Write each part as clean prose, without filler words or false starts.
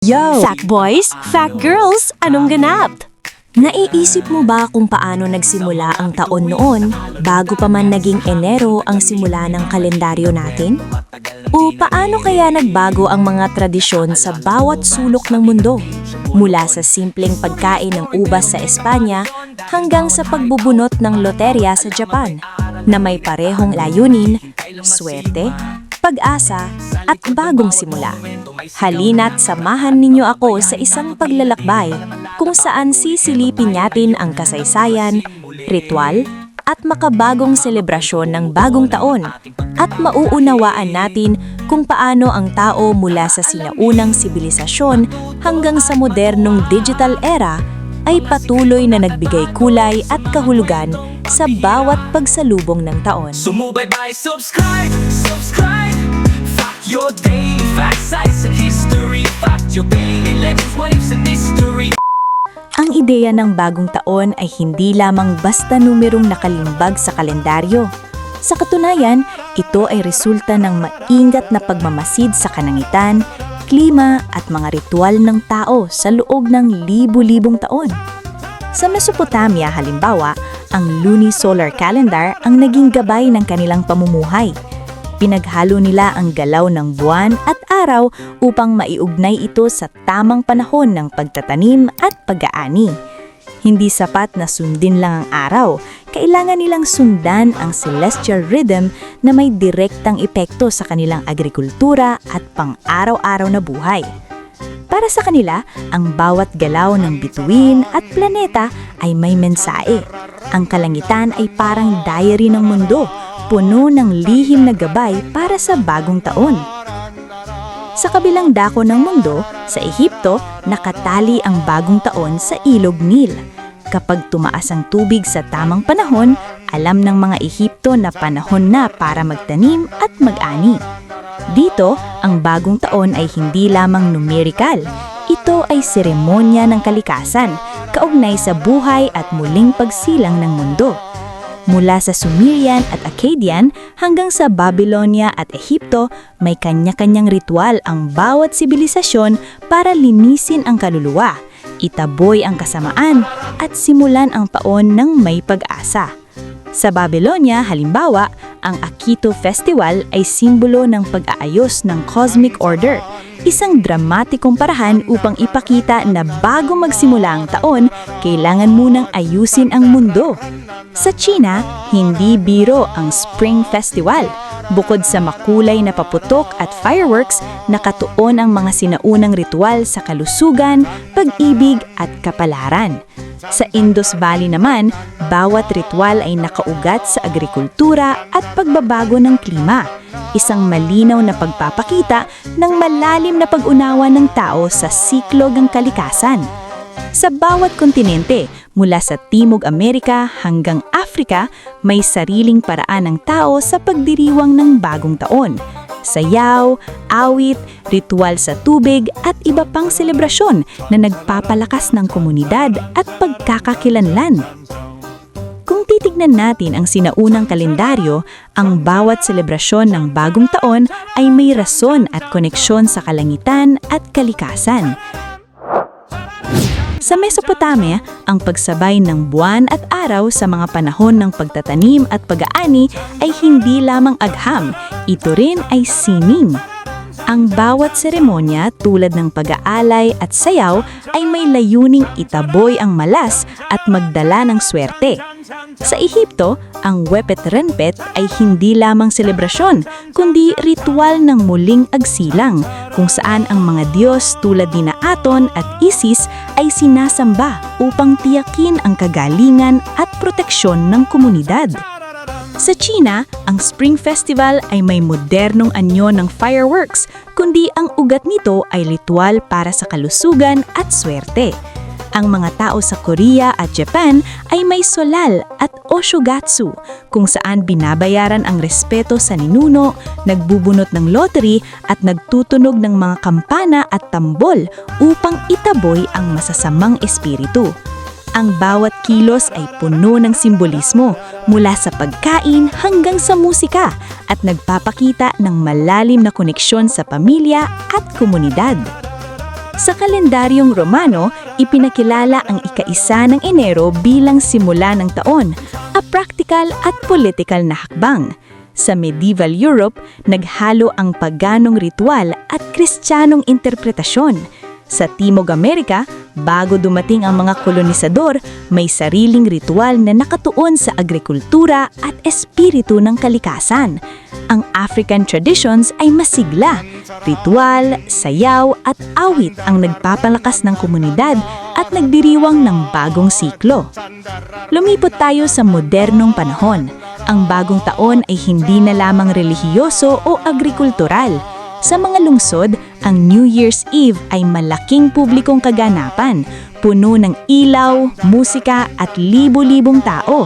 Yo! Fact boys, fact girls, anong ganap? Naiisip mo ba kung paano nagsimula ang taon noon bago pa man naging Enero ang simula ng kalendaryo natin? O paano kaya nagbago ang mga tradisyon sa bawat sulok ng mundo? Mula sa simpleng pagkain ng ubas sa Espanya hanggang sa pagbubunot ng loterya sa Japan na may parehong layunin, swerte, pag-asa at bagong simula. Halina't samahan ninyo ako sa isang paglalakbay kung saan sisilipin natin ang kasaysayan, ritual, at makabagong selebrasyon ng bagong taon at mauunawaan natin kung paano ang tao mula sa sinaunang sibilisasyon hanggang sa modernong digital era ay patuloy na nagbigay kulay at kahulugan sa bawat pagsalubong ng taon. Sumubaybay, subscribe, subscribe. Fact your day, fact size and history. Fact your daily legends, what ifs and mystery. Ang ideya ng bagong taon ay hindi lamang basta numerong nakalimbag sa kalendaryo. Sa katunayan, ito ay resulta ng maingat na pagmamasid sa kanangitan, klima at mga ritual ng tao sa loob ng libu-libong taon. Sa Mesopotamia halimbawa, ang lunisolar calendar ang naging gabay ng kanilang pamumuhay. Pinaghalo nila ang galaw ng buwan at araw upang maiugnay ito sa tamang panahon ng pagtatanim at pag-aani. Hindi sapat na sundin lang ang araw, kailangan nilang sundan ang celestial rhythm na may direktang epekto sa kanilang agrikultura at pang-araw-araw na buhay. Para sa kanila, ang bawat galaw ng bituin at planeta ay may mensahe. Ang kalangitan ay parang diary ng mundo, puno ng lihim na gabay para sa bagong taon. Sa kabilang dako ng mundo, sa Ehipto, nakatali ang bagong taon sa ilog Nile. Kapag tumaas ang tubig sa tamang panahon, alam ng mga Ehipto na panahon na para magtanim at mag-ani. Dito, ang bagong taon ay hindi lamang numerical. Ito ay seremonya ng kalikasan, kaugnay sa buhay at muling pagsilang ng mundo. Mula sa Sumerian at Akkadian hanggang sa Babylonia at Ehipto, may kanya-kanyang ritual ang bawat sibilisasyon para linisin ang kaluluwa, itaboy ang kasamaan, at simulan ang taon ng may pag-asa. Sa Babylonia, halimbawa, ang Akito Festival ay simbolo ng pag-aayos ng cosmic order, isang dramatikong parahan upang ipakita na bago magsimula ang taon, kailangan munang ayusin ang mundo. Sa China, hindi biro ang Spring Festival. Bukod sa makulay na paputok at fireworks, nakatuon ang mga sinaunang ritual sa kalusugan, pag-ibig at kapalaran. Sa Indus Valley naman, bawat ritual ay nakaugat sa agrikultura at pagbabago ng klima, isang malinaw na pagpapakita ng malalim na pag-unawa ng tao sa siklo ng kalikasan. Sa bawat kontinente, mula sa Timog Amerika hanggang Afrika, may sariling paraan ng tao sa pagdiriwang ng bagong taon. Sayaw, awit, ritual sa tubig at iba pang selebrasyon na nagpapalakas ng komunidad at pagkakakilanlan. Kung titignan natin ang sinaunang kalendaryo, ang bawat selebrasyon ng bagong taon ay may rason at koneksyon sa kalangitan at kalikasan. Sa Mesopotamia, ang pagsabay ng buwan at araw sa mga panahon ng pagtatanim at pag-aani ay hindi lamang agham, ito rin ay sining. Ang bawat seremonya tulad ng pag-aalay at sayaw ay may layuning itaboy ang malas at magdala ng swerte. Sa Ehipto, ang Wepet Renpet ay hindi lamang selebrasyon, kundi ritual ng muling agsilang, kung saan ang mga Diyos tulad ni Aton at Isis ay sinasamba upang tiyakin ang kagalingan at proteksyon ng komunidad. Sa China, ang Spring Festival ay may modernong anyo ng fireworks, kundi ang ugat nito ay ritual para sa kalusugan at swerte. Ang mga tao sa Korea at Japan ay may solal at oshogatsu, kung saan binabayaran ang respeto sa ninuno, nagbubunot ng lottery at nagtutunog ng mga kampana at tambol upang itaboy ang masasamang espiritu. Ang bawat kilos ay puno ng simbolismo, mula sa pagkain hanggang sa musika, at nagpapakita ng malalim na koneksyon sa pamilya at komunidad. Sa kalendaryong Romano, ipinakilala ang ika-1 ng Enero bilang simula ng taon, a practical at political na hakbang. Sa medieval Europe, naghalo ang paganong ritual at kristyanong interpretasyon. Sa Timog Amerika, bago dumating ang mga kolonisador, may sariling ritual na nakatuon sa agrikultura at espiritu ng kalikasan. Ang African traditions ay masigla. Ritual, sayaw at awit ang nagpapalakas ng komunidad at nagdiriwang ng bagong siklo. Lumipot tayo sa modernong panahon. Ang bagong taon ay hindi na lamang relihiyoso o agrikultural. Sa mga lungsod, ang New Year's Eve ay malaking publikong kaganapan, puno ng ilaw, musika at libo-libong tao.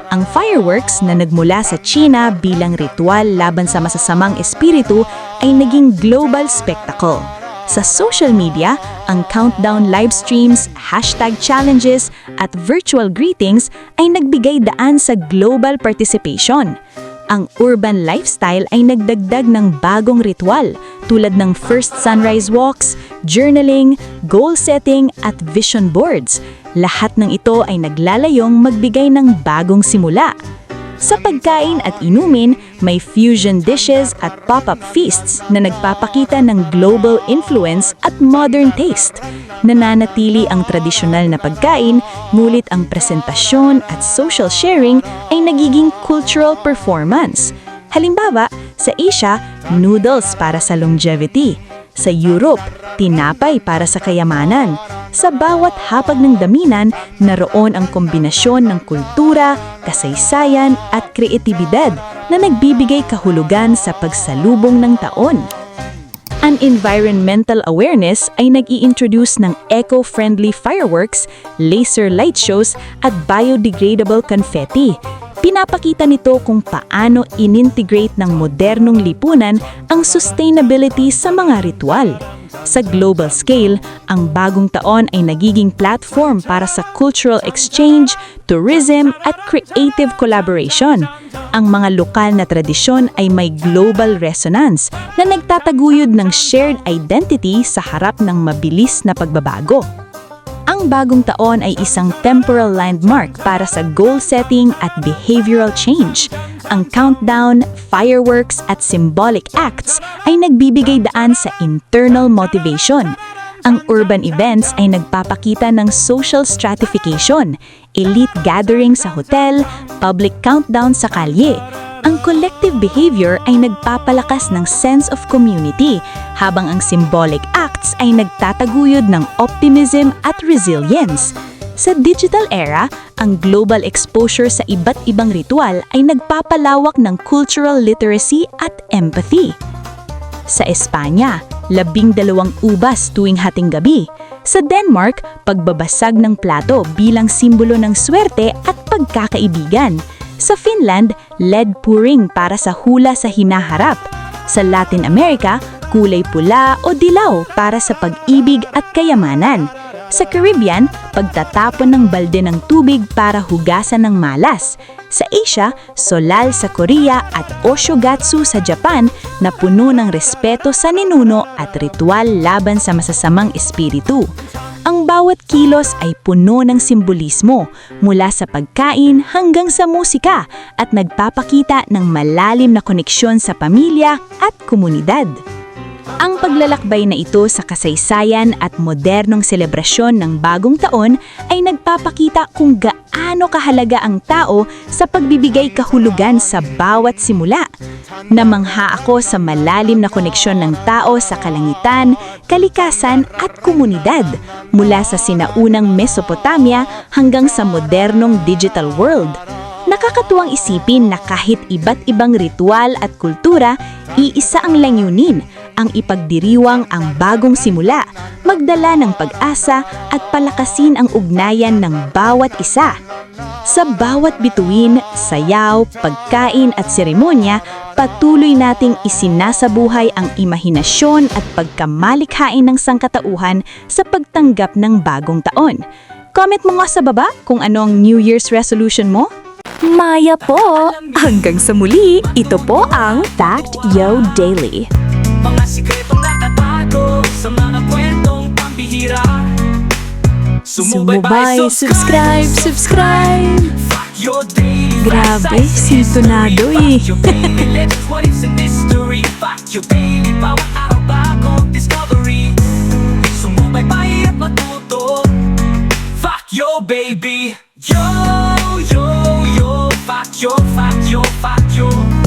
Ang fireworks na nagmula sa China bilang ritual laban sa masasamang espiritu ay naging global spectacle. Sa social media, ang countdown live streams, hashtag challenges at virtual greetings ay nagbigay daan sa global participation. Ang urban lifestyle ay nagdagdag ng bagong ritual tulad ng first sunrise walks, journaling, goal setting at vision boards. Lahat ng ito ay naglalayong magbigay ng bagong simula. Sa pagkain at inumin, may fusion dishes at pop-up feasts na nagpapakita ng global influence at modern taste. Nananatili ang tradisyonal na pagkain, ngunit ang presentasyon at social sharing ay nagiging cultural performance. Halimbawa, sa Asia, noodles para sa longevity. Sa Europe, tinapay para sa kayamanan. Sa bawat hapag ng daminan, naroon ang kombinasyon ng kultura, kasaysayan at kreatibidad na nagbibigay kahulugan sa pagsalubong ng taon. Ang environmental awareness ay nag-i-introduce ng eco-friendly fireworks, laser light shows at biodegradable confetti. Pinapakita nito kung paano inintegrate ng modernong lipunan ang sustainability sa mga ritual. Sa global scale, ang bagong taon ay nagiging platform para sa cultural exchange, tourism at creative collaboration. Ang mga lokal na tradisyon ay may global resonance na nagtataguyod ng shared identity sa harap ng mabilis na pagbabago. Ang bagong taon ay isang temporal landmark para sa goal setting at behavioral change. Ang countdown, fireworks at symbolic acts ay nagbibigay daan sa internal motivation. Ang urban events ay nagpapakita ng social stratification, elite gathering sa hotel, public countdown sa kalye. Ang collective behavior ay nagpapalakas ng sense of community, habang ang symbolic acts ay nagtataguyod ng optimism at resilience. Sa digital era, ang global exposure sa iba't ibang ritual ay nagpapalawak ng cultural literacy at empathy. Sa Espanya, 12 ubas tuwing hating gabi. Sa Denmark, pagbabasag ng plato bilang simbolo ng swerte at pagkakaibigan. Sa Finland, lead pouring para sa hula sa hinaharap. Sa Latin America, kulay pula o dilaw para sa pag-ibig at kayamanan. Sa Caribbean, pagtatapon ng balde ng tubig para hugasan ng malas. Sa Asia, solal sa Korea at oshogatsu sa Japan na puno ng respeto sa ninuno at ritual laban sa masasamang espiritu. Ang bawat kilos ay puno ng simbolismo, mula sa pagkain hanggang sa musika, at nagpapakita ng malalim na koneksyon sa pamilya at komunidad. Ang paglalakbay na ito sa kasaysayan at modernong selebrasyon ng bagong taon ay nagpapakita kung gaano kahalaga ang tao sa pagbibigay kahulugan sa bawat simula. Namangha ako sa malalim na koneksyon ng tao sa kalangitan, kalikasan at komunidad, mula sa sinaunang Mesopotamia hanggang sa modernong digital world. Nakakatuwang isipin na kahit iba't ibang ritual at kultura, iisa ang layunin, ang ipagdiriwang ang bagong simula, magdala ng pag-asa at palakasin ang ugnayan ng bawat isa. Sa bawat bituin, sayaw, pagkain at seremonya, patuloy nating isinasabuhay ang imahinasyon at pagkamalikhain ng sangkatauhan sa pagtanggap ng bagong taon. Comment mo nga sa baba kung ano ang New Year's resolution mo. Maya po! Hanggang sa muli, ito po ang Fact Yo Daily. Mga sikretong nakatago sa mga kwentong pambihin. tira. Sumubay, subscribe! Fact your daily Grabe, facts, history. sintonado eh. Fact your daily legends, what ifs and history. Fact your daily, bawat araw bagong discovery. Sumubay at matuto. Fact your baby. Yo, yo, yo. Fact your, fact your, fact your.